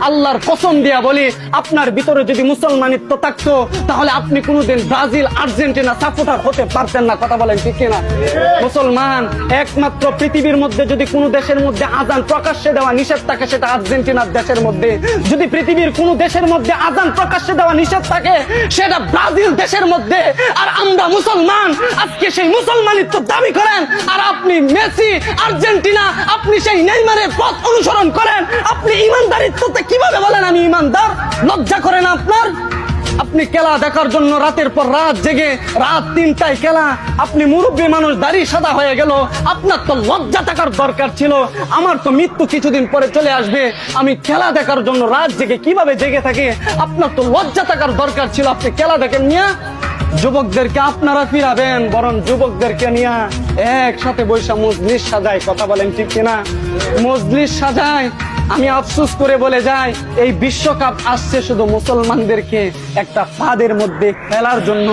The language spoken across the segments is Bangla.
আল্লাহর কসম দিয়া বলি, আপনার ভিতরে যদি মুসলমানিত্ব থাকতো তাহলে আপনি কোনোদিন ব্রাজিল আর্জেন্টিনা সাপোর্টার হতে পারতেন না। কথা বলেন ঠিক কিনা? মুসলমান একমাত্র পৃথিবীর মধ্যে যদি কোনো দেশের মধ্যে আজান প্রকাশ্যে দেওয়া নিষেধ থাকে সেটা আর্জেন্টিনার দেশের মধ্যে, যদি পৃথিবীর কোনো দেশের মধ্যে আজান প্রকাশ্যে দেওয়া নিষেধ থাকে সেটা ব্রাজিল দেশের মধ্যে। আর আমরা মুসলমান আজকে সেই মুসলমানিত্ব দাবি করেন, আর আপনি মেসি আর্জেন্টিনা, আপনি সেই নেইমারের পথ অনুসরণ করেন। আপনি ইমানদারিত্বতে কিভাবে বলেন আমি ইমানদার? লজ্জা করে না আপনার? আপনি খেলা দেখার জন্য রাতের পর রাত জেগে রাত 3টায় খেলা, আপনি মুরব্বী মানুষ, দাড়ি সাদা হয়ে গেল, আপনার তো লজ্জা থাকার দরকার ছিল। আমার তো মৃত্যু কিছুদিন পরে চলে আসবে, আমি খেলা দেখার জন্য রাত জেগে কিভাবে জেগে থাকি? আপনার তো লজ্জা থাকার দরকার ছিল। আপনি খেলা দেখেন নিয়ে যুবকদেরকে আপনারা ফিরাবেন, বরং যুবকদেরকে নিয়ে একসাথে বৈশা মজলিস সাজায়। কথা বলেন ঠিক কিনা? মজলিস সাজায়। আমি আফসোস করে বলে যাই, এই বিশ্বকাপ আসছে শুধু মুসলমানদেরকে একটা ফাঁদের মধ্যে ফেলার জন্য।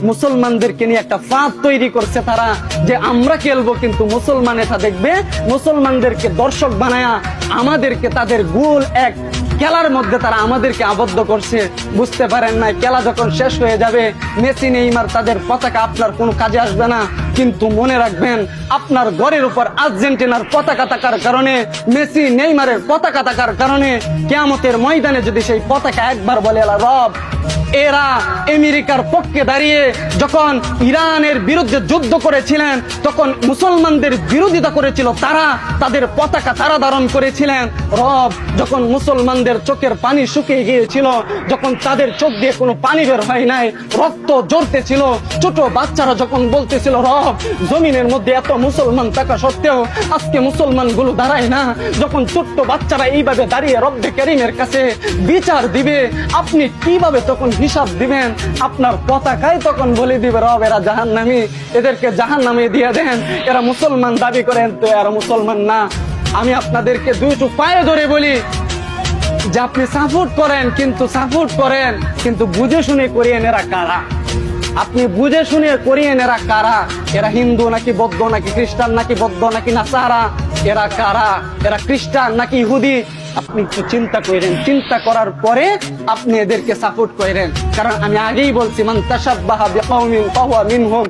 মুসলমানদেরকে নিয়ে একটা ফাঁদ তৈরি করছে তারা, যে আমরা খেলবো কিন্তু মুসলমান এটা দেখবে। মুসলমানদেরকে দর্শক বানায়া আমাদেরকে তাদের গোল এক খেলার মধ্যে তারা আমাদেরকে আবদ্ধ করছে। বুঝতে পারেন না, খেলা যখন শেষ হয়ে যাবে মেসি নেইমার তাদের পতাকা আপনার কোনো কাজে আসবে না। কিন্তু মনে রাখবেন, আপনার ঘরের উপর আর্জেন্টিনার পতাকা থাকার কারণে, মেসি নেইমারের পতাকা থাকার কারণে কিয়ামতের ময়দানে যদি সেই পতাকা একবার বলে রব, এরা আমেরিকার পক্ষে দাঁড়িয়ে যখন ইরানের বিরুদ্ধে যুদ্ধ করেছিলেন তখন মুসলমানদের বিরোধিতা করেছিল, তারা তাদের পতাকা তারা ধারণ করেছিলেন। রব, যখন মুসলমানদের চোখের পানি শুকিয়ে গিয়েছিল, যখন তাদের চোখ দিয়ে কোনো পানি বের হয় নাই, রক্ত ঝরতেছিল, ছোট বাচ্চারা যখন বলতেছিল রব, জমিনের মধ্যে এত মুসলমান থাকা সত্ত্বেও আজকে মুসলমান গুলো দাঁড়ায় না, যখন ছোট্ট বাচ্চারা এইভাবে দাঁড়িয়ে রব্বে কারীমের কাছে বিচার দিবে, আপনি কিভাবে তখন হিসাব দিবেন? আপনার পতাকায় তখন বলে দিবে রব এরা জাহান্নামী, এদেরকে জাহান্নামে দিয়ে দেন। এরা মুসলমান দাবি করেন তো এরা মুসলমান না। আমি আপনাদেরকে দুইটু পায়ে ধরে বলি যে আপনি সাপোর্ট করেন, কিন্তু বুঝে শুনে করিয়েন এরা কারা। আপনি বুঝে শুনে করিয়েন এরা কারা। এরা হিন্দু নাকি বৌদ্ধ নাকি খ্রিস্টান নাকি বৌদ্ধ নাকি নাসারা, এরা কারা? এরা খ্রিস্টান নাকি ইহুদি? আপনি একটু চিন্তা করেন, চিন্তা করার পরে আপনি এদেরকে সাপোর্ট করেন। কারণ আমি আগেই বলছি, মান তাশাব্বাহা বিকওমিন ফাহুয়া মিনহুম।